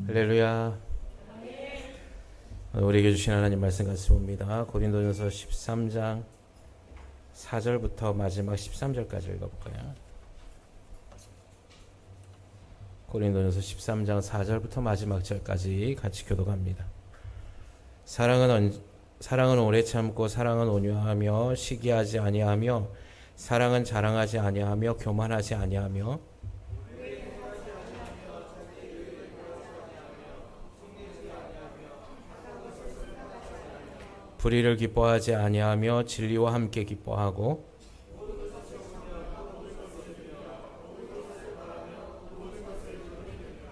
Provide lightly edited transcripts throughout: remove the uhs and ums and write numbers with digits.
할렐루야. 우리에게 주신 하나님 말씀 같이 봅니다. 고린도전서 13장 4절부터 마지막 13절까지 읽어볼까요? 고린도전서 13장 4절부터 마지막 절까지 같이 교독합니다. 사랑은 오래 참고 사랑은 온유하며 시기하지 아니하며 사랑은 자랑하지 아니하며 교만하지 아니하며 불의를 기뻐하지 아니하며 진리와 함께 기뻐하고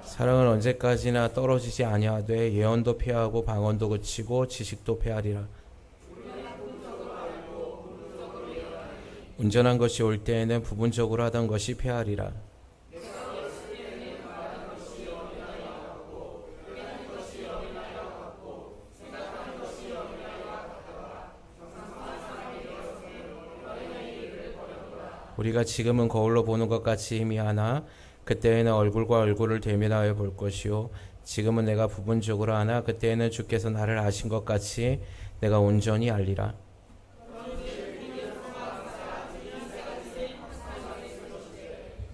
사랑은 언제까지나 떨어지지 아니하되 예언도 폐하고 방언도 그치고 지식도 폐하리라. 온전한 것이 올 때에는 부분적으로 하던 것이 폐하리라. 우리가 지금은 거울로 보는 것 같이 희미하나 그때에는 얼굴과 얼굴을 대면하여 볼 것이요 지금은 내가 부분적으로 하나 그때에는 주께서 나를 아신 것 같이 내가 온전히 알리라.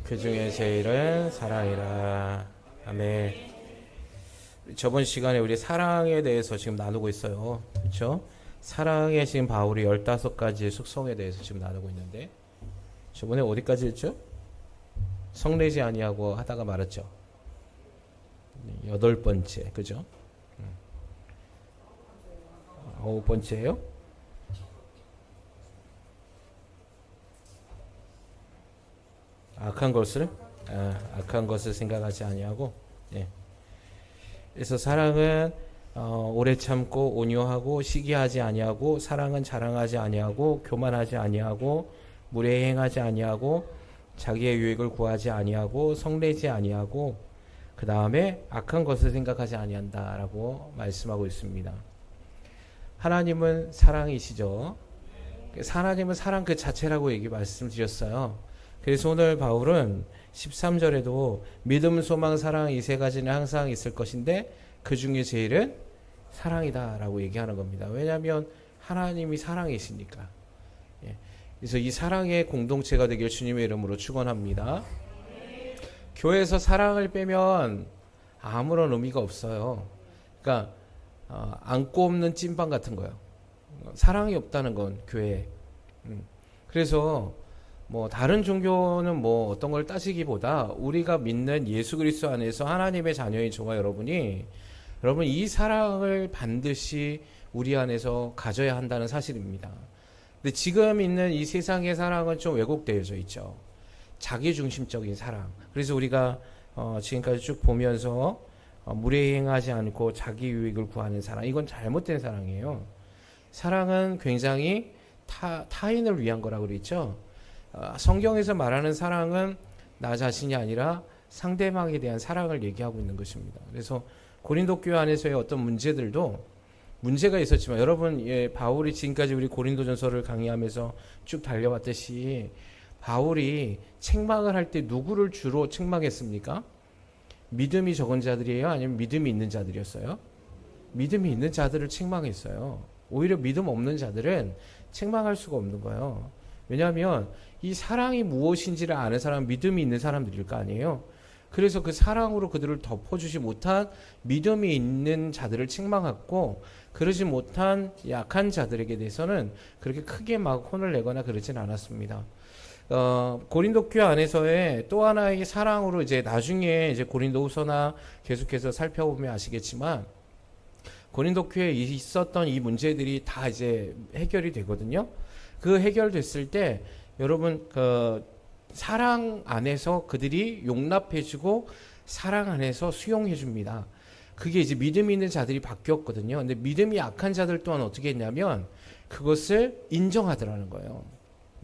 그 중에 제일은 사랑이라. 아멘. 저번 시간에 우리 사랑에 대해서 지금 나누고 있어요. 그렇죠? 사랑에 지금 바울이 15가지의 숙성에 대해서 지금 나누고 있는데 저번에 어디까지 했죠? 성내지 아니하고 하다가 말았죠. 8번째, 그죠? 9번째예요? 악한 것을 생각하지 아니하고, 예. 그래서 사랑은 오래 참고 온유하고 시기하지 아니하고 사랑은 자랑하지 아니하고 교만하지 아니하고 무례 행하지 아니하고 자기의 유익을 구하지 아니하고 성내지 아니하고 그 다음에 악한 것을 생각하지 아니한다라고 말씀하고 있습니다. 하나님은 사랑이시죠. 하나님은 사랑 그 자체라고 말씀드렸어요. 그래서 오늘 바울은 13절에도 믿음, 소망, 사랑 이 세 가지는 항상 있을 것인데 그 중에 제일은 사랑이다라고 얘기하는 겁니다. 왜냐하면 하나님이 사랑이시니까. 그래서 이 사랑의 공동체가 되길 주님의 이름으로 축원합니다. 교회에서 사랑을 빼면 아무런 의미가 없어요. 그러니까 안고 없는 찐빵 같은 거예요. 사랑이 없다는 건 교회에. 그래서 뭐 다른 종교는 뭐 어떤 걸 따지기보다 우리가 믿는 예수 그리스도 안에서 하나님의 자녀인 저와 여러분 이 사랑을 반드시 우리 안에서 가져야 한다는 사실입니다. 근데 지금 있는 이 세상의 사랑은 좀 왜곡되어져 있죠. 자기중심적인 사랑. 그래서 우리가 지금까지 쭉 보면서 무례행하지 않고 자기 유익을 구하는 사랑. 이건 잘못된 사랑이에요. 사랑은 굉장히 타인을 위한 거라고 그랬죠. 성경에서 말하는 사랑은 나 자신이 아니라 상대방에 대한 사랑을 얘기하고 있는 것입니다. 그래서 고린도 교회 안에서의 어떤 문제가 있었지만 여러분 바울이 지금까지 우리 고린도전서를 강의하면서 쭉 달려왔듯이 바울이 책망을 할 때 누구를 주로 책망했습니까? 믿음이 적은 자들이에요? 아니면 믿음이 있는 자들이었어요? 믿음이 있는 자들을 책망했어요. 오히려 믿음 없는 자들은 책망할 수가 없는 거예요. 왜냐하면 이 사랑이 무엇인지를 아는 사람은 믿음이 있는 사람들일 거 아니에요. 그래서 그 사랑으로 그들을 덮어주지 못한 믿음이 있는 자들을 책망했고 그러지 못한 약한 자들에게 대해서는 그렇게 크게 막 혼을 내거나 그러진 않았습니다. 고린도 교회 안에서의 또 하나의 사랑으로 이제 나중에 이제 고린도후서나 계속해서 살펴보면 아시겠지만 고린도 교회에 있었던 이 문제들이 다 이제 해결이 되거든요. 그 해결됐을 때 여러분 사랑 안에서 그들이 용납해주고 사랑 안에서 수용해줍니다. 그게 이제 믿음이 있는 자들이 바뀌었거든요. 근데 믿음이 약한 자들 또한 어떻게 했냐면 그것을 인정하더라는 거예요.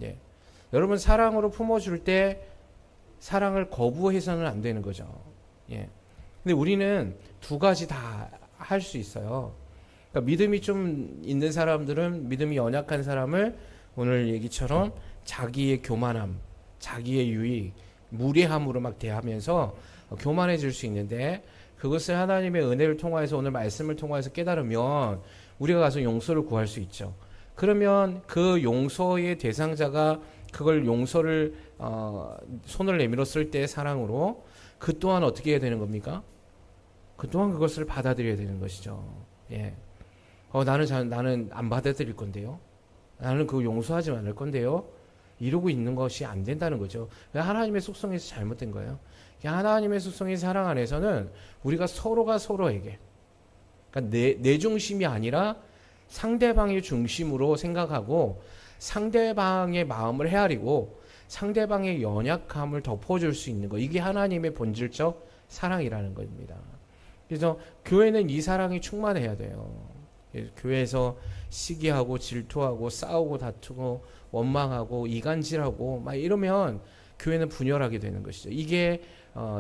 예. 여러분 사랑으로 품어줄 때 사랑을 거부해서는 안 되는 거죠. 예. 근데 우리는 두 가지 다 할 수 있어요. 그러니까 믿음이 좀 있는 사람들은 믿음이 연약한 사람을 오늘 얘기처럼 자기의 교만함, 자기의 유익, 무례함으로 막 대하면서 교만해질 수 있는데 그것을 하나님의 은혜를 통하여서 오늘 말씀을 통하여서 깨달으면 우리가 가서 용서를 구할 수 있죠. 그러면 그 용서의 대상자가 그걸 용서를 손을 내밀었을 때 사랑으로 그 또한 어떻게 해야 되는 겁니까? 그 또한 그것을 받아들여야 되는 것이죠. 예. 나는 안 받아들일 건데요. 나는 그거 용서하지 않을 건데요. 이러고 있는 것이 안 된다는 거죠. 하나님의 속성에서 잘못된 거예요. 하나님의 속성의 사랑 안에서는 우리가 서로가 서로에게, 그러니까 내 중심이 아니라 상대방의 중심으로 생각하고 상대방의 마음을 헤아리고 상대방의 연약함을 덮어줄 수 있는 거, 이게 하나님의 본질적 사랑이라는 겁니다. 그래서 교회는 이 사랑이 충만해야 돼요. 교회에서 시기하고 질투하고 싸우고 다투고 원망하고 이간질하고 막 이러면 교회는 분열하게 되는 것이죠. 이게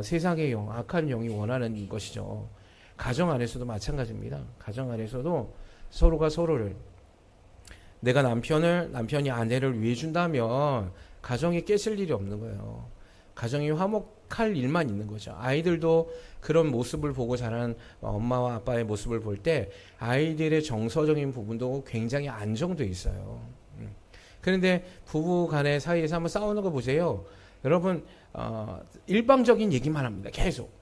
세상의 영, 악한 영이 원하는 것이죠. 가정 안에서도 마찬가지입니다. 가정 안에서도 서로가 서로를, 내가 남편이 아내를 위해 준다면 가정이 깨질 일이 없는 거예요. 가정이 화목할 일만 있는 거죠. 아이들도 그런 모습을 보고 자란 엄마와 아빠의 모습을 볼 때 아이들의 정서적인 부분도 굉장히 안정돼 있어요. 그런데 부부 간의 사이에서 한번 싸우는 거 보세요. 여러분, 일방적인 얘기만 합니다. 계속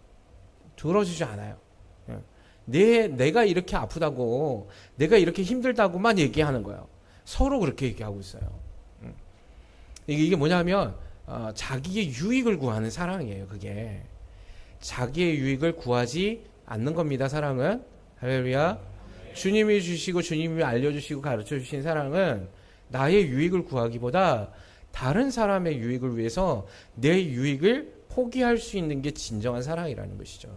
들어주지 않아요. 내가 이렇게 아프다고, 내가 이렇게 힘들다고만 얘기하는 거예요. 서로 그렇게 얘기하고 있어요. 이게 뭐냐면 자기의 유익을 구하는 사랑이에요. 그게 자기의 유익을 구하지 않는 겁니다. 사랑은, 할렐루야. 주님이 주시고 주님이 알려주시고 가르쳐주신 사랑은 나의 유익을 구하기보다 다른 사람의 유익을 위해서 내 유익을 포기할 수 있는 게 진정한 사랑이라는 것이죠.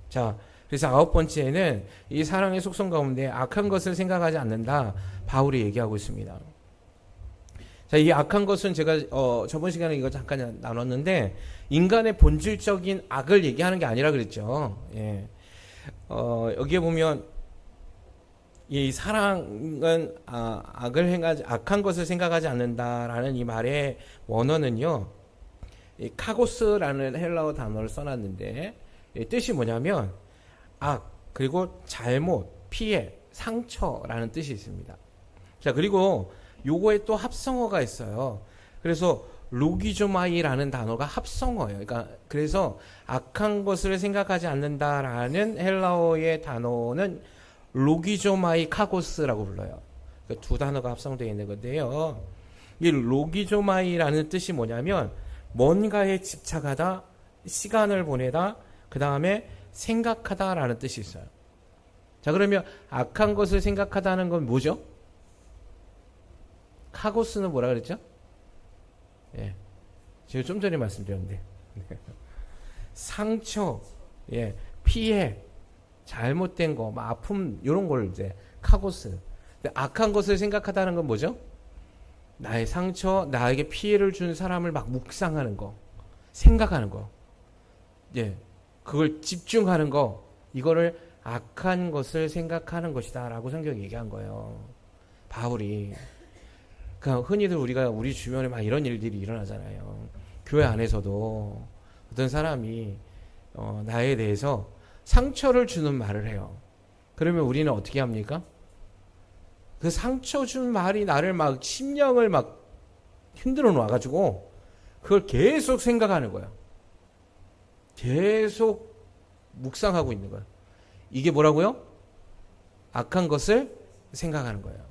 자, 그래서 9번째는 이 사랑의 속성 가운데 악한 것을 생각하지 않는다, 바울이 얘기하고 있습니다. 자, 이 악한 것은 제가 저번 시간에 이거 잠깐 나눴는데 인간의 본질적인 악을 얘기하는 게 아니라 그랬죠. 예. 여기에 보면 이 사랑은 악한 것을 생각하지 않는다라는 이 말의 원어는요, 이 카고스라는 헬라어 단어를 써놨는데 뜻이 뭐냐면 악, 그리고 잘못, 피해, 상처라는 뜻이 있습니다. 자, 그리고 요거에 또 합성어가 있어요. 그래서 로기조마이라는 단어가 합성어예요. 그러니까 그래서 악한 것을 생각하지 않는다라는 헬라어의 단어는 로기조마이 카고스라고 불러요. 그러니까 두 단어가 합성되어 있는 건데요. 이 로기조마이라는 뜻이 뭐냐면 뭔가에 집착하다, 시간을 보내다, 그 다음에 생각하다라는 뜻이 있어요. 자, 그러면 악한 것을 생각하다는 건 뭐죠? 카고스는 뭐라 그랬죠? 예, 제가 좀 전에 말씀드렸는데 상처, 예, 피해, 잘못된 거, 아픔, 이런 걸 이제 카고스. 근데 악한 것을 생각하다는 건 뭐죠? 나의 상처, 나에게 피해를 준 사람을 막 묵상하는 거, 생각하는 거, 예, 그걸 집중하는 거, 이거를 악한 것을 생각하는 것이다라고 성경이 얘기한 거예요. 바울이. 그러니까 흔히들 우리 주변에 막 이런 일들이 일어나잖아요. 교회 안에서도 어떤 사람이 나에 대해서 상처를 주는 말을 해요. 그러면 우리는 어떻게 합니까? 그 상처 준 말이 나를 막 심령을 막 흔들어 놔가지고 그걸 계속 생각하는 거예요. 계속 묵상하고 있는 거예요. 이게 뭐라고요? 악한 것을 생각하는 거예요.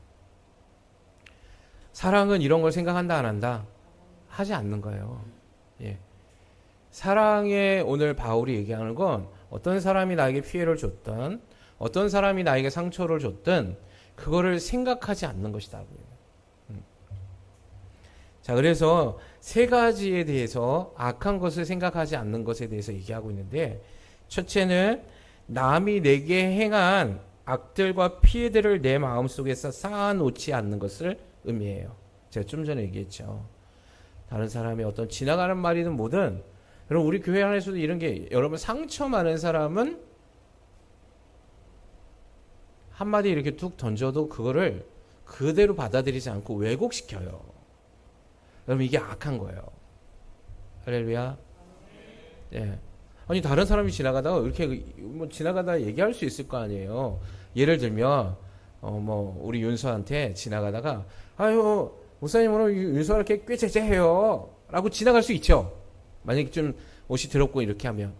사랑은 이런 걸 생각한다 안 한다? 하지 않는 거예요. 예. 사랑에 오늘 바울이 얘기하는 건 어떤 사람이 나에게 피해를 줬든 어떤 사람이 나에게 상처를 줬든 그거를 생각하지 않는 것이다. 자, 그래서 세 가지에 대해서 악한 것을 생각하지 않는 것에 대해서 얘기하고 있는데, 첫째는 남이 내게 행한 악들과 피해들을 내 마음속에서 쌓아놓지 않는 것을 의미해요. 제가 좀 전에 얘기했죠. 다른 사람이 어떤 지나가는 말이든 뭐든, 여러분 우리 교회 안에서도 이런 게, 여러분 상처 많은 사람은 한마디 이렇게 툭 던져도 그거를 그대로 받아들이지 않고 왜곡시켜요. 여러분 이게 악한 거예요. 할렐루야. 예. 아니 다른 사람이 지나가다가 이렇게 뭐 지나가다 얘기할 수 있을 거 아니에요. 예를 들면 뭐 우리 윤서한테 지나가다가 아유 목사님 오늘 윤서가 이렇게 꾀죄죄해요 라고 지나갈 수 있죠. 만약에 좀 옷이 더럽고 이렇게 하면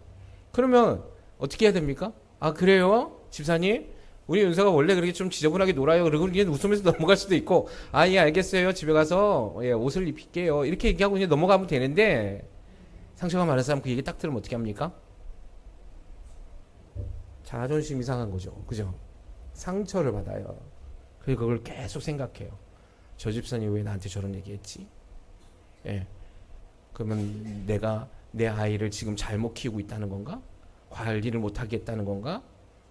그러면 어떻게 해야 됩니까? 아 그래요? 집사님? 우리 윤서가 원래 그렇게 좀 지저분하게 놀아요. 그리고 그냥 웃으면서 넘어갈 수도 있고 아 예 알겠어요. 집에 가서 예, 옷을 입힐게요. 이렇게 얘기하고 그냥 넘어가면 되는데 상처가 많은 사람 그 얘기 딱 들으면 어떻게 합니까? 자존심이 상한 거죠. 그죠? 상처를 받아요. 그리고 그걸 계속 생각해요. 저 집사님 왜 나한테 저런 얘기했지? 예. 그러면 내가 내 아이를 지금 잘못 키우고 있다는 건가? 관리를 못하겠다는 건가?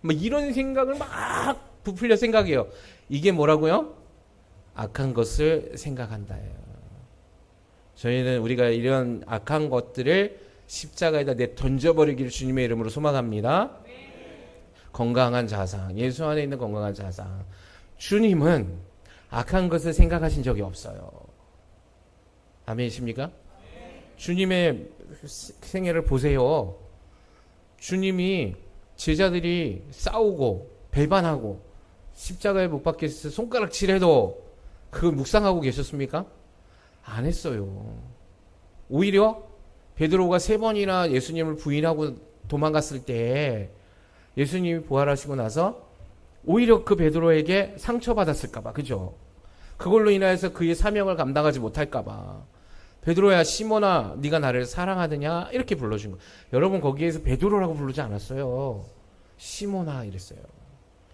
뭐 이런 생각을 막 부풀려 생각해요. 이게 뭐라고요? 악한 것을 생각한다예요. 저희는 우리가 이런 악한 것들을 십자가에다 내 던져버리기를 주님의 이름으로 소망합니다. 건강한 자상, 예수 안에 있는 건강한 자상. 주님은 악한 것을 생각하신 적이 없어요. 아멘이십니까? 주님의 생애를 보세요. 주님이 제자들이 싸우고 배반하고 십자가에 못 박혀서 손가락질해도 그걸 묵상하고 계셨습니까? 안 했어요. 오히려 베드로가 3번이나 예수님을 부인하고 도망갔을 때 예수님이 부활하시고 나서 오히려 그 베드로에게 상처받았을까봐, 그죠? 그걸로 인하여서 그의 사명을 감당하지 못할까봐 베드로야 시몬아 네가 나를 사랑하느냐 이렇게 불러준 거예요. 여러분 거기에서 베드로라고 부르지 않았어요. 시몬아 이랬어요.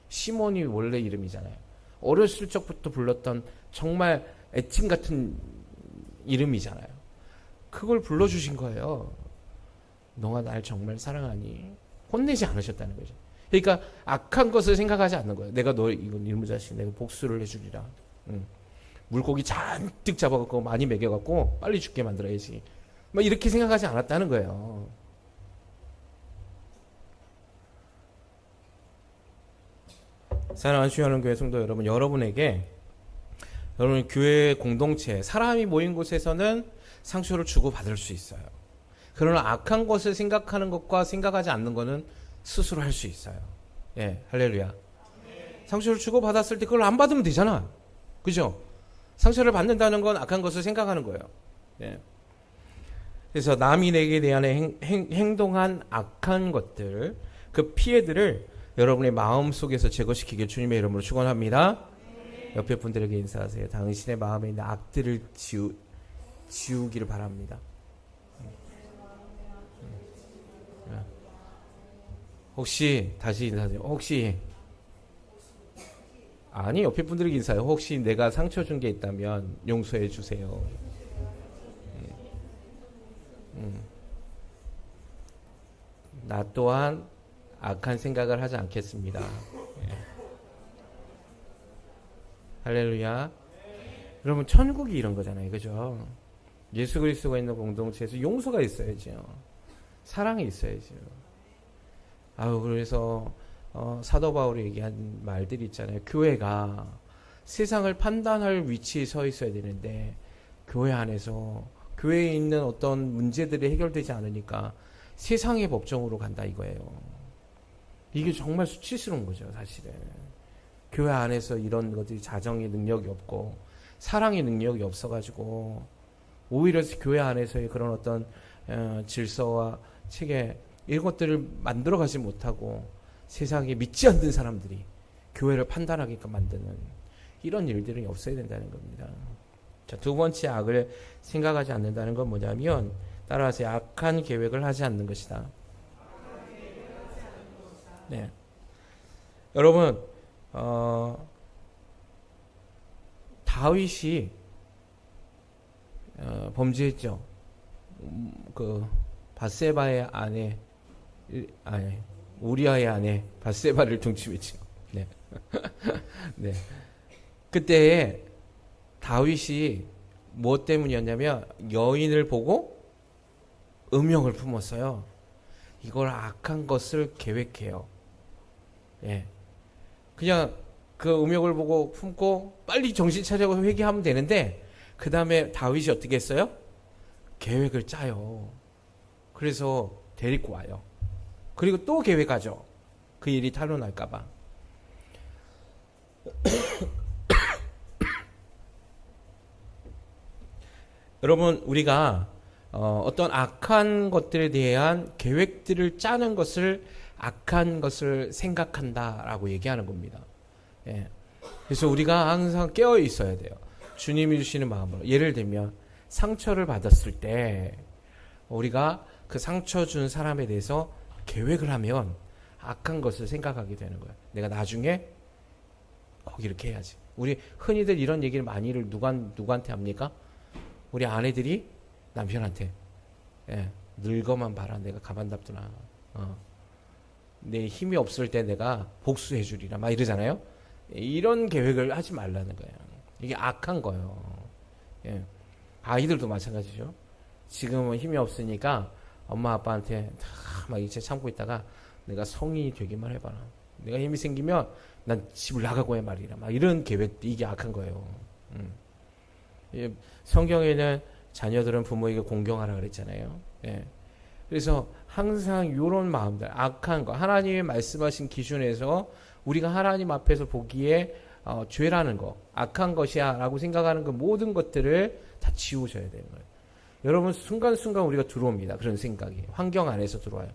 시몬이 원래 이름이잖아요. 어렸을 적부터 불렀던 정말 애칭 같은 이름이잖아요. 그걸 불러주신 거예요. 너가 날 정말 사랑하니? 혼내지 않으셨다는 거죠. 그러니까 악한 것을 생각하지 않는 거예요. 내가 너 이건 이놈의 자식 내가 복수를 해주리라. 물고기 잔뜩 잡아갖고 많이 먹여갖고 빨리 죽게 만들어야지. 막 이렇게 생각하지 않았다는 거예요. 사랑하는 주여하는 교회 성도 여러분, 여러분에게 여러분 교회 공동체 사람이 모인 곳에서는 상처를 주고 받을 수 있어요. 그러나 악한 것을 생각하는 것과 생각하지 않는 것은 스스로 할 수 있어요. 예, 할렐루야. 상처를 주고 받았을 때 그걸 안 받으면 되잖아. 그죠? 상처를 받는다는 건 악한 것을 생각하는 거예요. 예. 그래서 남이 내게 대한 행동한 악한 것들, 그 피해들을 여러분의 마음 속에서 제거시키길 주님의 이름으로 축원합니다. 옆에 분들에게 인사하세요. 당신의 마음에 있는 악들을 지우기를 바랍니다. 혹시 다시 인사하세요. 혹시 아니 옆에 분들에게 인사해요. 혹시 내가 상처 준 게 있다면 용서해 주세요. 나 또한 악한 생각을 하지 않겠습니다. 예. 할렐루야. 여러분 천국이 이런 거잖아요. 그죠? 예수 그리스도가 있는 공동체에서 용서가 있어야죠. 사랑이 있어야죠. 그래서 사도 바울이 얘기한 말들이 있잖아요. 교회가 세상을 판단할 위치에 서 있어야 되는데 교회 안에서 교회에 있는 어떤 문제들이 해결되지 않으니까 세상의 법정으로 간다 이거예요. 이게 정말 수치스러운 거죠, 사실은. 교회 안에서 이런 것들이 자정의 능력이 없고 사랑의 능력이 없어가지고 오히려 교회 안에서의 그런 어떤 질서와 체계 이런 것들을 만들어가지 못하고 세상에 믿지 않는 사람들이 교회를 판단하게끔 만드는 이런 일들이 없어야 된다는 겁니다. 자, 두 번째 악을 생각하지 않는다는 건 뭐냐면 따라서 악한 계획을 하지 않는 것이다. 네. 여러분 다윗이 범죄했죠. 그 밧세바의 아내 우리아의 아내 밧세바를 등치했죠. 네. 네. 그때 다윗이 무엇 때문이었냐면 여인을 보고 음욕을 품었어요. 이걸 악한 것을 계획해요. 예. 그냥 그 음욕을 보고 품고 빨리 정신 차리고 회개하면 되는데 그 다음에 다윗이 어떻게 했어요? 계획을 짜요. 그래서 데리고 와요. 그리고 또 계획하죠. 그 일이 탄로날까봐. 여러분, 우리가 어떤 악한 것들에 대한 계획들을 짜는 것을 악한 것을 생각한다라고 얘기하는 겁니다. 예. 그래서 우리가 항상 깨어 있어야 돼요. 주님이 주시는 마음으로. 예를 들면 상처를 받았을 때 우리가 그 상처 준 사람에 대해서 계획을 하면 악한 것을 생각하게 되는 거예요. 내가 나중에 이렇게 해야지. 우리 흔히들 이런 얘기를 많이를 누구한테 합니까? 우리 아내들이 남편한테. 예, 늙어만 봐라. 내가 가만 놔두나. 내 힘이 없을 때 내가 복수해 주리라. 막 이러잖아요. 이런 계획을 하지 말라는 거예요. 이게 악한 거예요. 예. 아이들도 마찬가지죠. 지금은 힘이 없으니까 엄마 아빠한테 막 이제 참고 있다가 내가 성인이 되기만 해봐라. 내가 힘이 생기면 난 집을 나가고 해 말이라. 막 이런 계획, 이게 악한 거예요. 예. 성경에는 자녀들은 부모에게 공경하라 그랬잖아요. 예. 그래서 항상 이런 마음들, 악한 거, 하나님이 말씀하신 기준에서 우리가 하나님 앞에서 보기에 죄라는 거, 악한 것이야 라고 생각하는 그 모든 것들을 다 지우셔야 되는 거예요. 여러분, 순간순간 우리가 들어옵니다. 그런 생각이. 환경 안에서 들어와요.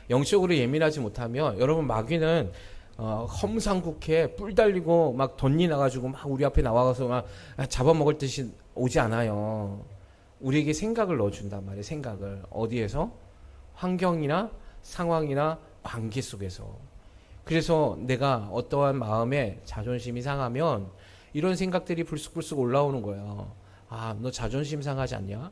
영적으로 예민하지 못하면 여러분, 마귀는 험상궂게 뿔 달리고 막 덧니 나가지고 막 우리 앞에 나와서 막 잡아먹을 듯이 오지 않아요. 우리에게 생각을 넣어준단 말이에요. 생각을. 어디에서? 환경이나 상황이나 관계 속에서. 그래서 내가 어떠한 마음에 자존심이 상하면 이런 생각들이 불쑥불쑥 올라오는 거예요. 아, 너 자존심 상하지 않냐?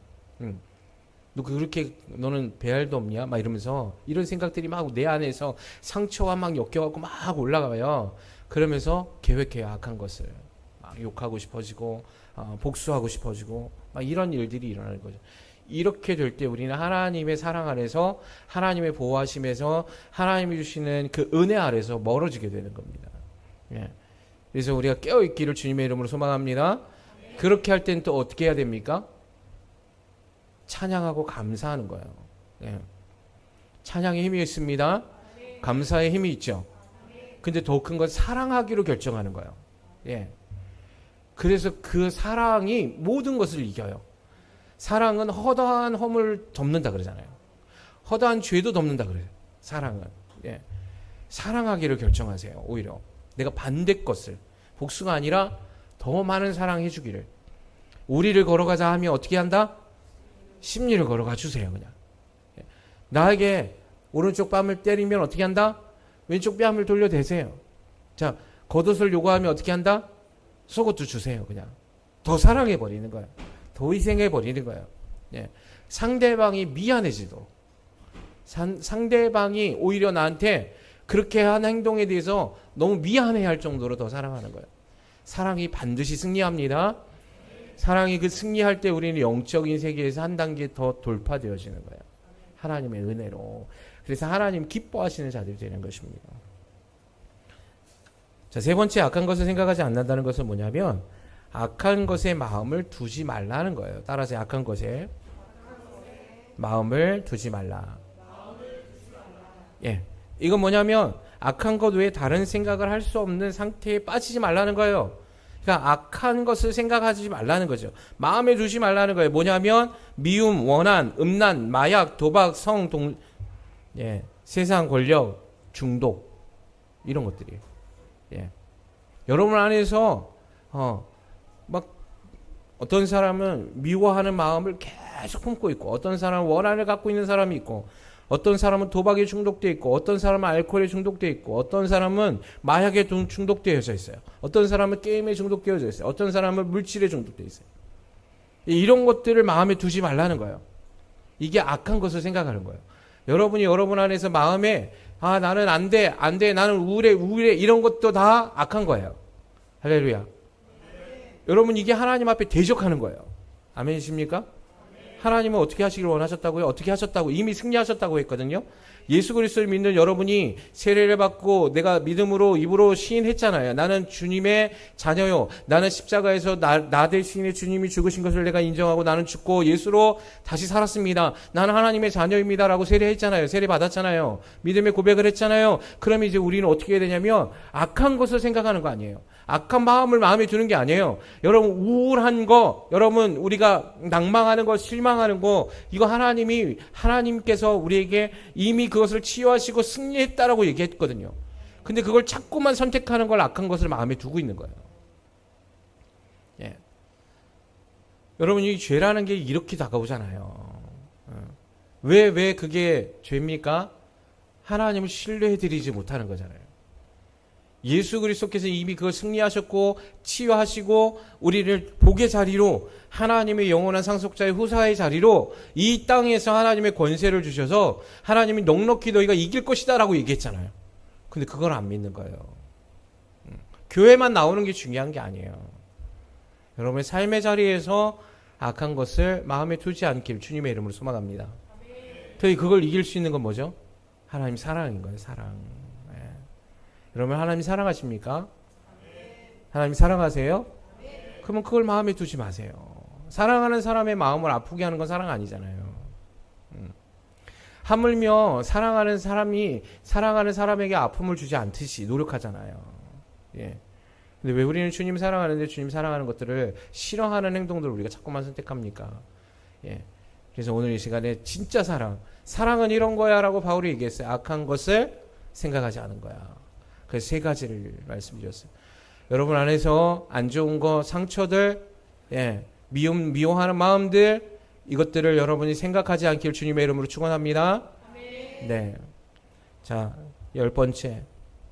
너 그렇게 너는 배알도 없냐? 막 이러면서 이런 생각들이 막 내 안에서 상처와 막 엮여갖고 막 올라가요. 그러면서 계획해요. 악한 것을. 막 욕하고 싶어지고 복수하고 싶어지고 막 이런 일들이 일어나는 거죠. 이렇게 될 때 우리는 하나님의 사랑 아래서, 하나님의 보호하심에서, 하나님이 주시는 그 은혜 아래서 멀어지게 되는 겁니다. 예. 그래서 우리가 깨어있기를 주님의 이름으로 소망합니다. 그렇게 할 때는 또 어떻게 해야 됩니까? 찬양하고 감사하는 거예요. 예. 찬양의 힘이 있습니다. 감사의 힘이 있죠. 근데 더 큰 건 사랑하기로 결정하는 거예요. 예. 그래서 그 사랑이 모든 것을 이겨요. 사랑은 허다한 허물 덮는다 그러잖아요. 허다한 죄도 덮는다 그래요. 사랑은. 예. 사랑하기를 결정하세요. 오히려 내가 반대 것을, 복수가 아니라 더 많은 사랑해 주기를. 우리를 걸어가자 하면 어떻게 한다? 심리를 걸어가 주세요. 그냥. 예. 나에게 오른쪽 뺨을 때리면 어떻게 한다? 왼쪽 뺨을 돌려대세요. 자, 겉옷을 요구하면 어떻게 한다? 속옷도 주세요. 그냥. 더 사랑해 버리는 거예요. 더 희생해 버리는 거예요. 예. 상대방이 미안해지도. 상대방이 오히려 나한테 그렇게 한 행동에 대해서 너무 미안해 할 정도로 더 사랑하는 거예요. 사랑이 반드시 승리합니다. 사랑이 그 승리할 때 우리는 영적인 세계에서 한 단계 더 돌파되어지는 거예요. 하나님의 은혜로. 그래서 하나님 기뻐하시는 자들이 되는 것입니다. 자, 세 번째, 악한 것을 생각하지 않는다는 것은 뭐냐면 악한 것에 마음을 두지 말라는 거예요. 따라서 악한 것에 마음을 두지 말라. 예, 이건 뭐냐면 악한 것 외에 다른 생각을 할 수 없는 상태에 빠지지 말라는 거예요. 그러니까 악한 것을 생각하지 말라는 거죠. 마음에 두지 말라는 거예요. 뭐냐면 미움, 원한, 음란, 마약, 도박, 예, 세상 권력, 중독 이런 것들이에요. 예. 여러분 안에서 막 어떤 사람은 미워하는 마음을 계속 품고 있고, 어떤 사람은 원한을 갖고 있는 사람이 있고, 어떤 사람은 도박에 중독되어 있고, 어떤 사람은 알코올에 중독되어 있고, 어떤 사람은 마약에 중독되어져 있어요. 어떤 사람은 게임에 중독되어져 있어요. 어떤 사람은 물질에 중독되어 있어요. 이런 것들을 마음에 두지 말라는 거예요. 이게 악한 것을 생각하는 거예요. 여러분이 여러분 안에서 마음에 나는 안 돼, 나는 우울해 이런 것도 다 악한 거예요. 할렐루야. 여러분, 이게 하나님 앞에 대적하는 거예요. 아멘이십니까? 하나님은 어떻게 하시길 원하셨다고요? 어떻게 하셨다고? 이미 승리하셨다고 했거든요. 예수 그리스도를 믿는 여러분이 세례를 받고 내가 믿음으로 입으로 시인했잖아요. 나는 주님의 자녀요. 나는 십자가에서 나 대신에 주님이 죽으신 것을 내가 인정하고 나는 죽고 예수로 다시 살았습니다. 나는 하나님의 자녀입니다. 라고 세례했잖아요. 세례 받았잖아요. 믿음의 고백을 했잖아요. 그러면 이제 우리는 어떻게 해야 되냐면 악한 것을 생각하는 거 아니에요. 악한 마음을 마음에 두는 게 아니에요. 여러분 우울한 거, 여러분 우리가 낭망하는 거, 실망하는 거, 이거 하나님께서 우리에게 이미 그것을 치유하시고 승리했다라고 얘기했거든요. 근데 그걸 자꾸만 선택하는 걸 악한 것을 마음에 두고 있는 거예요. 예. 여러분 이 죄라는 게 이렇게 다가오잖아요. 왜 그게 죄입니까? 하나님을 신뢰해드리지 못하는 거잖아요. 예수 그리스도께서 이미 그걸 승리하셨고 치유하시고 우리를 복의 자리로, 하나님의 영원한 상속자의 후사의 자리로 이 땅에서 하나님의 권세를 주셔서 하나님이 넉넉히 너희가 이길 것이다 라고 얘기했잖아요. 근데 그걸 안 믿는 거예요. 교회만 나오는 게 중요한 게 아니에요. 여러분의 삶의 자리에서 악한 것을 마음에 두지 않길 주님의 이름으로 소망합니다. 저희 그걸 이길 수 있는 건 뭐죠? 하나님 사랑인 거예요. 사랑. 여러분 하나님 사랑하십니까? 하나님 사랑하세요? 그러면 그걸 마음에 두지 마세요. 사랑하는 사람의 마음을 아프게 하는 건 사랑 아니잖아요. 하물며 사랑하는 사람에게 아픔을 주지 않듯이 노력하잖아요. 예. 근데 왜 우리는 주님 사랑하는데 주님 사랑하는 것들을 싫어하는 행동들을 우리가 자꾸만 선택합니까? 예. 그래서 오늘 이 시간에 진짜 사랑은 이런 거야 라고 바울이 얘기했어요. 악한 것을 생각하지 않은 거야. 그래서 세 가지를 말씀드렸어요. 여러분 안에서 안 좋은 거, 상처들, 예, 미워하는 마음들, 이것들을 여러분이 생각하지 않길 주님의 이름으로 축원합니다. 네. 자, 10번째.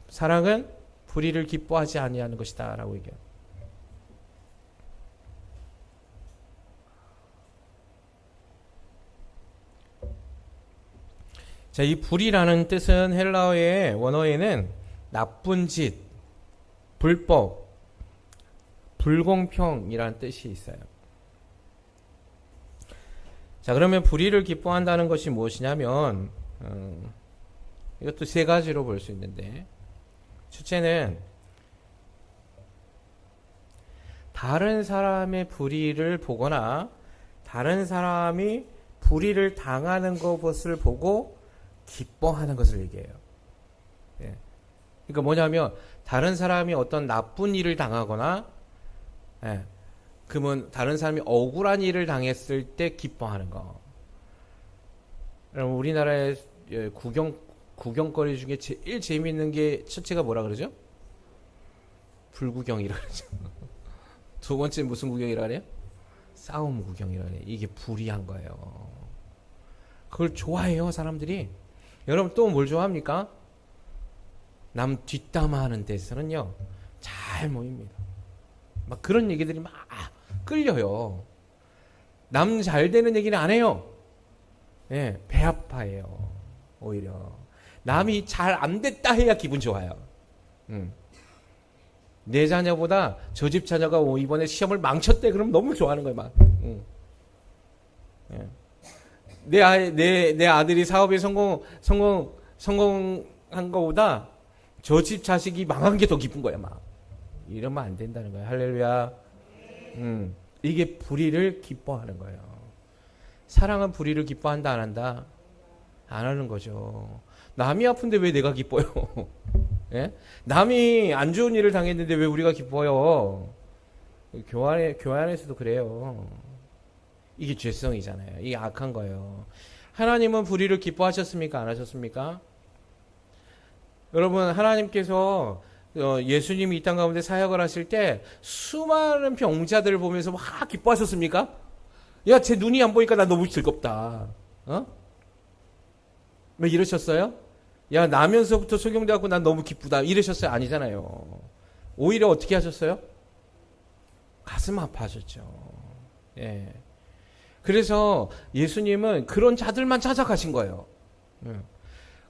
사랑은 불의를 기뻐하지 아니하는 것이다 라고 얘기해요. 자, 이 불의라는 뜻은 헬라어의 원어에는 나쁜 짓, 불법, 불공평이라는 뜻이 있어요. 자, 그러면 불의를 기뻐한다는 것이 무엇이냐면 이것도 세 가지로 볼 수 있는데, 첫째는 다른 사람의 불의를 보거나 다른 사람이 불의를 당하는 것을 보고 기뻐하는 것을 얘기해요. 예. 그러니까 뭐냐면 다른 사람이 어떤 나쁜 일을 당하거나, 예, 그러면 다른 사람이 억울한 일을 당했을 때 기뻐하는 거. 그럼 우리나라의 구경거리 중에 제일 재미있는 게 첫째가 뭐라 그러죠? 불구경이라 그러죠. 두 번째 무슨 구경이라 그래요? 싸움 구경이라 그래요. 이게 불의한 거예요. 그걸 좋아해요, 사람들이. 여러분 또 뭘 좋아합니까? 남 뒷담화하는 데서는요 잘 모입니다. 막 그런 얘기들이 막 끌려요. 남 잘 되는 얘기는 안 해요. 예, 배 아파해요. 오히려 남이 잘 안 됐다 해야 기분 좋아요. 내 자녀보다 저 집 자녀가 이번에 시험을 망쳤대 그러면 너무 좋아하는 거예요. 막. 예. 내 아들이 사업에 성공한 거보다 저 집 자식이 망한 게 더 기쁜 거야. 막 이러면 안 된다는 거야. 할렐루야. 이게 불의를 기뻐하는 거예요. 사랑은 불의를 기뻐한다 안 한다? 안 하는 거죠. 남이 아픈데 왜 내가 기뻐요? 예? 남이 안 좋은 일을 당했는데 왜 우리가 기뻐요? 교회 안에서도 그래요. 이게 죄성이잖아요. 이게 악한 거예요. 하나님은 불의를 기뻐하셨습니까? 안 하셨습니까? 여러분 하나님께서 예수님이 이 땅 가운데 사역을 하실 때 수많은 병자들을 보면서 막 기뻐하셨습니까? 야, 제 눈이 안 보니까 나 너무 즐겁다. 왜 이러셨어요? 야, 나면서부터 소경돼갖고 난 너무 기쁘다. 이러셨어요? 아니잖아요. 오히려 어떻게 하셨어요? 가슴 아파하셨죠. 예. 그래서 예수님은 그런 자들만 찾아가신 거예요.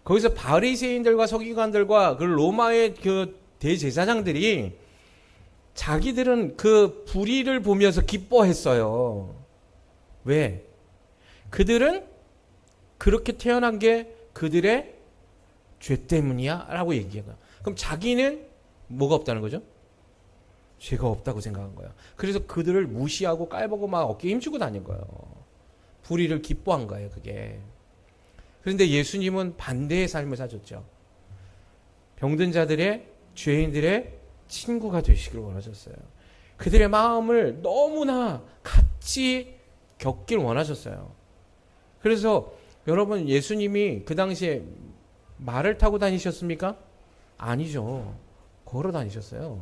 거기서 바리새인들과 서기관들과 그 로마의 그 대제사장들이 자기들은 그 불의를 보면서 기뻐했어요. 왜? 그들은 그렇게 태어난 게 그들의 죄 때문이야 라고 얘기해요. 그럼 자기는 뭐가 없다는 거죠? 죄가 없다고 생각한 거예요. 그래서 그들을 무시하고 깔보고 막 어깨에 힘주고 다닌 거예요. 불의를 기뻐한 거예요, 그게. 그런데 예수님은 반대의 삶을 사셨죠. 병든 자들의, 죄인들의 친구가 되시기를 원하셨어요. 그들의 마음을 너무나 같이 겪길 원하셨어요. 그래서 여러분, 예수님이 그 당시에 말을 타고 다니셨습니까? 아니죠. 걸어 다니셨어요.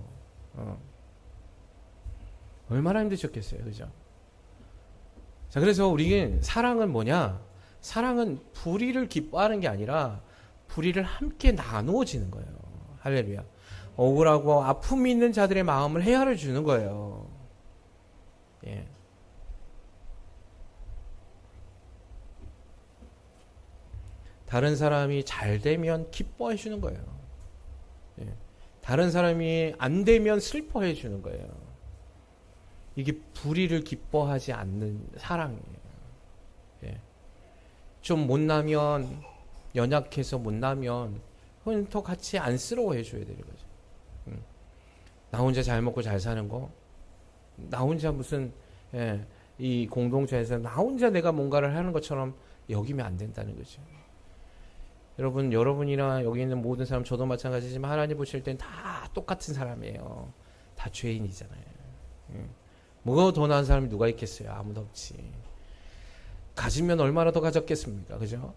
얼마나 힘드셨겠어요. 그죠? 자, 그래서 우리는 사랑은 뭐냐? 사랑은 불의를 기뻐하는 게 아니라 불의를 함께 나누어지는 거예요. 할렐루야. 억울하고 아픔이 있는 자들의 마음을 헤아려 주는 거예요. 예. 다른 사람이 잘 되면 기뻐해 주는 거예요. 예. 다른 사람이 안 되면 슬퍼해 주는 거예요. 이게 불의를 기뻐하지 않는 사랑이에요. 예. 좀 못나면, 연약해서 못나면 그건 더 같이 안쓰러워해 줘야 되는 거죠. 나 혼자 잘 먹고 잘 사는 거, 나 혼자 무슨 이 공동체에서 나 혼자 내가 뭔가를 하는 것처럼 여기면 안 된다는 거죠. 여러분, 여러분이나 여기 있는 모든 사람, 저도 마찬가지지만 하나님 보실 땐 다 똑같은 사람이에요. 다 죄인이잖아요. 뭐가 더 나은 사람이 누가 있겠어요? 아무도 없지. 가지면 얼마나 더 가졌겠습니까? 그죠?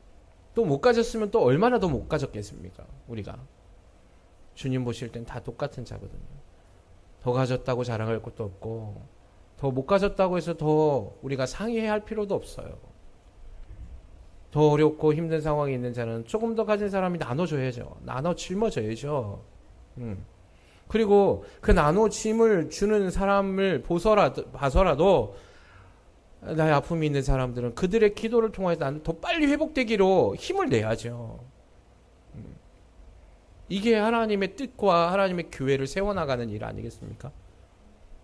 또 못 가졌으면 또 얼마나 더 못 가졌겠습니까? 우리가. 주님 보실 땐 다 똑같은 자거든요. 더 가졌다고 자랑할 것도 없고, 더 못 가졌다고 해서 더 우리가 상의해야 할 필요도 없어요. 더 어렵고 힘든 상황에 있는 자는 조금 더 가진 사람이 나눠줘야죠. 나눠 짊어져야죠. 그리고 그 나눠 짐을 주는 사람을 봐서라도 나의 아픔이 있는 사람들은 그들의 기도를 통해서 나는 더 빨리 회복되기로 힘을 내야죠. 이게 하나님의 뜻과 하나님의 교회를 세워나가는 일 아니겠습니까?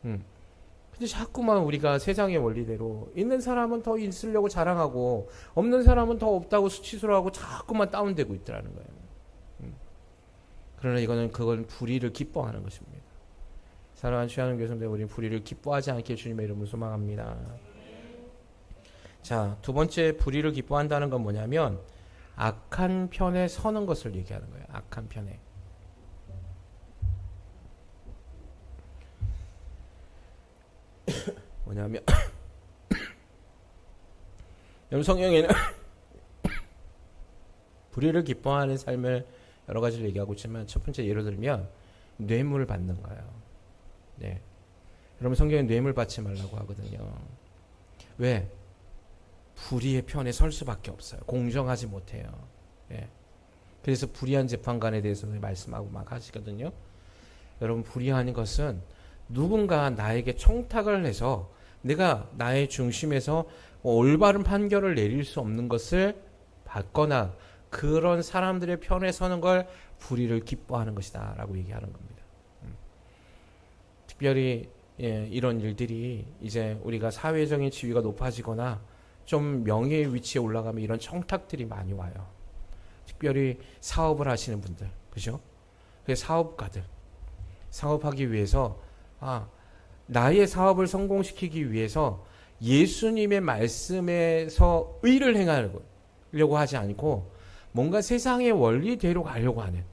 근데 자꾸만 우리가 세상의 원리대로 있는 사람은 더 있으려고 자랑하고 없는 사람은 더 없다고 수치스러워하고 자꾸만 다운되고 있더라는 거예요. 그러나 그건 불의를 기뻐하는 것입니다. 사랑하는 취하는 교성들, 우리는 불의를 기뻐하지 않게 주님의 이름으로 소망합니다. 자, 두 번째 불의를 기뻐한다는 건 뭐냐면 악한 편에 서는 것을 얘기하는 거예요. 악한 편에. 뭐냐면 성경에는 불의를 기뻐하는 삶을 여러 가지를 얘기하고 있지만 첫 번째 예를 들면 뇌물을 받는 거예요. 네. 여러분, 성경에 뇌물 받지 말라고 하거든요. 왜? 불의의 편에 설 수밖에 없어요. 공정하지 못해요. 예. 그래서 불의한 재판관에 대해서 말씀하고 막 하시거든요. 여러분, 불의한 것은 누군가 나에게 청탁을 해서 내가 나의 중심에서 올바른 판결을 내릴 수 없는 것을 받거나 그런 사람들의 편에 서는 걸 불의를 기뻐하는 것이다 라고 얘기하는 겁니다. 특별히 이런 일들이 이제 우리가 사회적인 지위가 높아지거나 좀 명예의 위치에 올라가면 이런 청탁들이 많이 와요. 특별히 사업을 하시는 분들, 그죠? 사업가들, 사업하기 위해서 나의 사업을 성공시키기 위해서 예수님의 말씀에서 의를 행하려고 하지 않고 뭔가 세상의 원리대로 가려고 하는.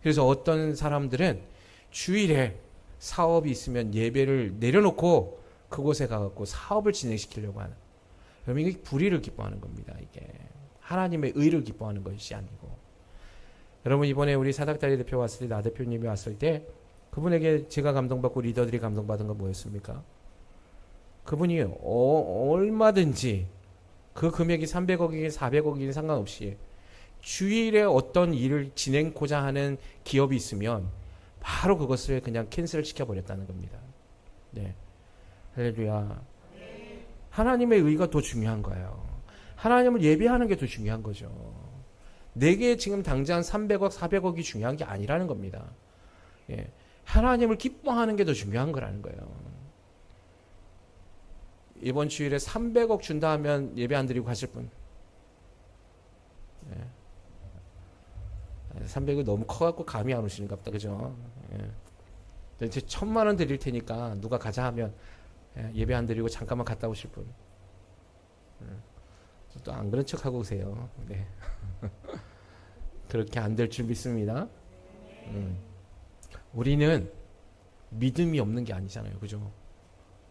그래서 어떤 사람들은 주일에 사업이 있으면 예배를 내려놓고 그곳에 가서 사업을 진행시키려고 하는. 그럼 이게 불의를 기뻐하는 겁니다. 이게 하나님의 의를 기뻐하는 것이 아니고. 여러분, 이번에 우리 사닥다리 대표 왔을 때, 나 대표님이 왔을 때 그분에게 제가 감동받고 리더들이 감동받은 건 뭐였습니까? 그분이 얼마든지 그 금액이 300억이긴 400억이긴 상관없이 주일에 어떤 일을 진행코자 하는 기업이 있으면 바로 그것을 그냥 캔슬 시켜버렸다는 겁니다. 네. 할렐루야. 하나님의 의가 더 중요한 거예요. 하나님을 예배하는 게 더 중요한 거죠. 내게 지금 당장 300억, 400억이 중요한 게 아니라는 겁니다. 예. 하나님을 기뻐하는 게 더 중요한 거라는 거예요. 이번 주일에 300억 준다 하면 예배 안 드리고 가실 분? 예. 300이 너무 커갖고 감이 안 오시는가 보다. 그죠? 예. 이제 1,000만 원 드릴 테니까 누가 가자 하면 예배 안 드리고 잠깐만 갔다 오실 분. 또 안 그런 척 하고 오세요. 네. 그렇게 안 될 줄 믿습니다. 우리는 믿음이 없는 게 아니잖아요. 그죠?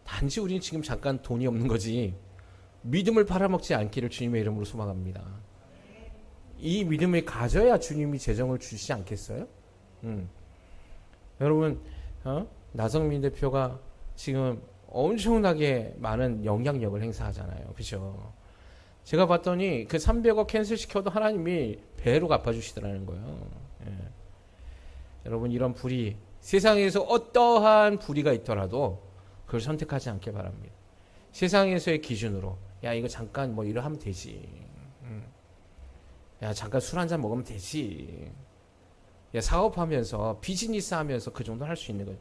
단지 우리는 지금 잠깐 돈이 없는 거지 믿음을 팔아먹지 않기를 주님의 이름으로 소망합니다. 이 믿음을 가져야 주님이 재정을 주시지 않겠어요? 여러분 나성민 대표가 지금 엄청나게 많은 영향력을 행사하잖아요. 그죠? 제가 봤더니 그 300억 캔슬시켜도 하나님이 배로 갚아주시더라는 거예요. 예. 여러분 이런 불의 세상에서 어떠한 불의가 있더라도 그걸 선택하지 않길 바랍니다. 세상에서의 기준으로 야 이거 잠깐 뭐 이러 하면 되지. 야 잠깐 술 한잔 먹으면 되지. 야 사업하면서 비즈니스 하면서 그 정도 할 수 있는 거예요.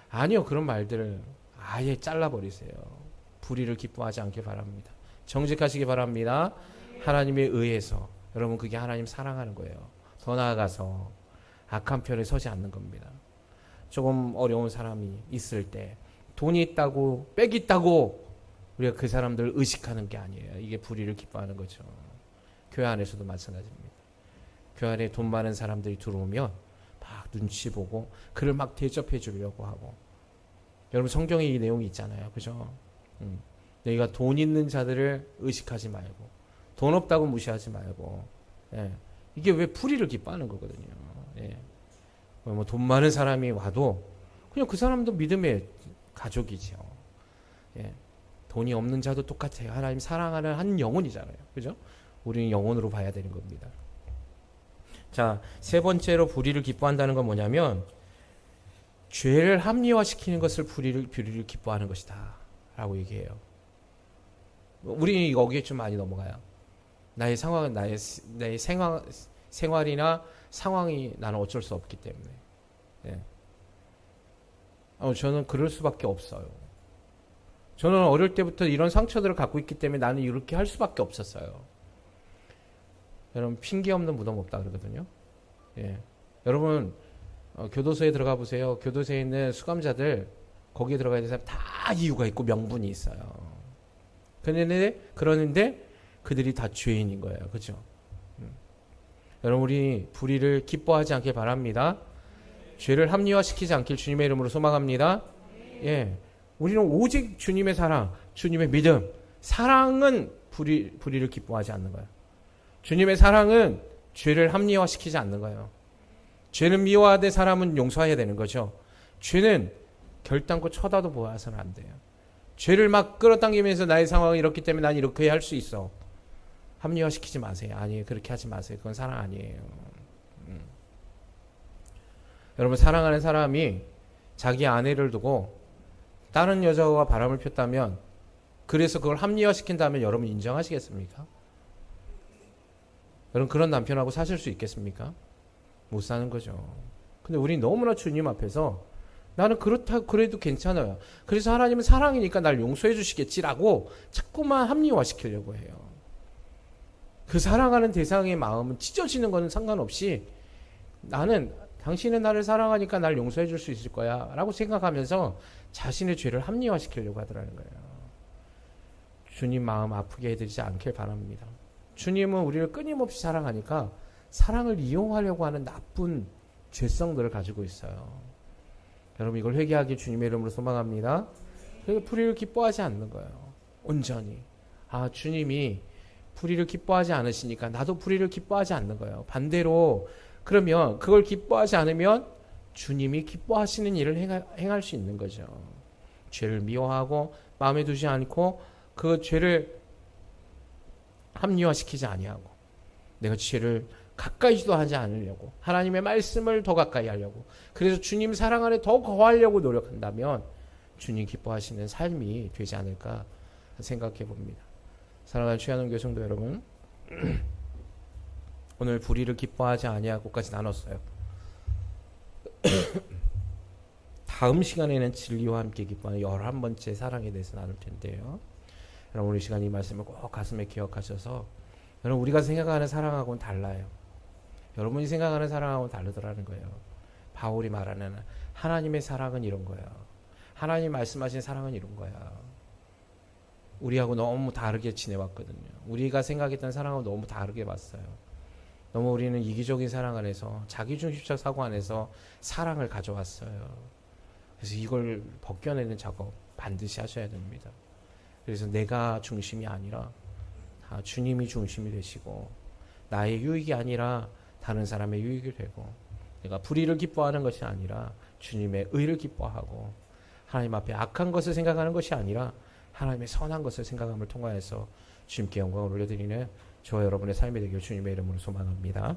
아니요. 그런 말들을 아예 잘라버리세요. 불의를 기뻐하지 않길 바랍니다. 정직하시기 바랍니다. 하나님에 의해서. 여러분 그게 하나님 사랑하는 거예요. 더 나아가서 악한 편에 서지 않는 겁니다. 조금 어려운 사람이 있을 때 돈이 있다고 빽 있다고 우리가 그 사람들을 의식하는 게 아니에요. 이게 불의를 기뻐하는 거죠. 교회 안에서도 마찬가지입니다. 교회 안에 돈 많은 사람들이 들어오면 막 눈치 보고 그를 막 대접해 주려고 하고. 여러분 성경에 이 내용이 있잖아요. 그죠? 너희가 돈 있는 자들을 의식하지 말고 돈 없다고 무시하지 말고. 예. 이게 왜 불의를 기뻐하는 거거든요. 예. 뭐 돈 많은 사람이 와도 그냥 그 사람도 믿음의 가족이죠. 예. 돈이 없는 자도 똑같아요. 하나님 사랑하는 한 영혼이잖아요. 그죠? 우리는 영혼으로 봐야 되는 겁니다. 자, 세 번째로 불의를 기뻐한다는 건 뭐냐면 죄를 합리화시키는 것을 불의를 기뻐하는 것이다 라고 얘기해요. 우리 여기에 좀 많이 넘어가요. 나의 상황은 나의 생활이나 상황이 나는 어쩔 수 없기 때문에. 예. 저는 그럴 수밖에 없어요. 저는 어릴 때부터 이런 상처들을 갖고 있기 때문에 나는 이렇게 할 수밖에 없었어요. 여러분 핑계 없는 무덤 없다 그러거든요. 예. 여러분 교도소에 들어가 보세요. 교도소에 있는 수감자들 거기에 들어가야 되는 사람 다 이유가 있고 명분이 있어요. 그러는데 그들이 다 죄인인 거예요. 그죠? 여러분 우리 불의를 기뻐하지 않길 바랍니다. 죄를 합리화시키지 않길 주님의 이름으로 소망합니다. 예. 우리는 오직 주님의 사랑, 주님의 믿음, 사랑은 불의를 기뻐하지 않는 거예요. 주님의 사랑은 죄를 합리화시키지 않는 거예요. 죄는 미워하되 사람은 용서해야 되는 거죠. 죄는 결단코 쳐다도 보아서는 안 돼요. 죄를 막 끌어당기면서 나의 상황이 이렇기 때문에 난 이렇게 할 수 있어. 합리화시키지 마세요. 아니에요. 그렇게 하지 마세요. 그건 사랑 아니에요. 여러분 사랑하는 사람이 자기 아내를 두고 다른 여자와 바람을 폈다면 그래서 그걸 합리화시킨다면 여러분 인정하시겠습니까? 여러분 그런 남편하고 사실 수 있겠습니까? 못 사는 거죠. 근데 우리 너무나 주님 앞에서 나는 그렇다 그래도 괜찮아요. 그래서 하나님은 사랑이니까 날 용서해 주시겠지라고 자꾸만 합리화시키려고 해요. 그 사랑하는 대상의 마음은 찢어지는 것은 상관없이 나는 당신은 나를 사랑하니까 날 용서해 줄 수 있을 거야 라고 생각하면서 자신의 죄를 합리화시키려고 하더라는 거예요. 주님 마음 아프게 해드리지 않길 바랍니다. 주님은 우리를 끊임없이 사랑하니까 사랑을 이용하려고 하는 나쁜 죄성들을 가지고 있어요. 여러분 이걸 회개하기 주님의 이름으로 소망합니다. 그러니까 불의를 기뻐하지 않는 거예요. 온전히. 주님이 불의를 기뻐하지 않으시니까 나도 불의를 기뻐하지 않는 거예요. 반대로 그러면 그걸 기뻐하지 않으면 주님이 기뻐하시는 일을 행할 수 있는 거죠. 죄를 미워하고 마음에 두지 않고 그 죄를 합리화시키지 아니하고 내가 죄를 가까이도 하지 않으려고 하나님의 말씀을 더 가까이 하려고 그래서 주님 사랑 안에 더 거하려고 노력한다면 주님 기뻐하시는 삶이 되지 않을까 생각해 봅니다. 사랑하는 최한원 교성도 여러분 오늘 불의를 기뻐하지 아니하고까지 나눴어요. 다음 시간에는 진리와 함께 기뻐하는 11번째 사랑에 대해서 나눌 텐데요. 여러분 우리 시간 이 말씀을 꼭 가슴에 기억하셔서 여러분 우리가 생각하는 사랑하고는 달라요. 여러분이 생각하는 사랑하고는 다르더라는 거예요. 바울이 말하는 하나님의 사랑은 이런 거야. 하나님 말씀하신 사랑은 이런 거야. 우리하고 너무 다르게 지내왔거든요. 우리가 생각했던 사랑하고 너무 다르게 봤어요. 너무 우리는 이기적인 사랑 안에서, 자기중심적 사고 안에서 사랑을 가져왔어요. 그래서 이걸 벗겨내는 작업 반드시 하셔야 됩니다. 그래서 내가 중심이 아니라 다 주님이 중심이 되시고, 나의 유익이 아니라 다른 사람의 유익이 되고, 내가 불의를 기뻐하는 것이 아니라 주님의 의를 기뻐하고, 하나님 앞에 악한 것을 생각하는 것이 아니라 하나님의 선한 것을 생각함을 통하여서 주님께 영광을 올려드리는 저와 여러분의 삶이 되길 주님의 이름으로 소망합니다.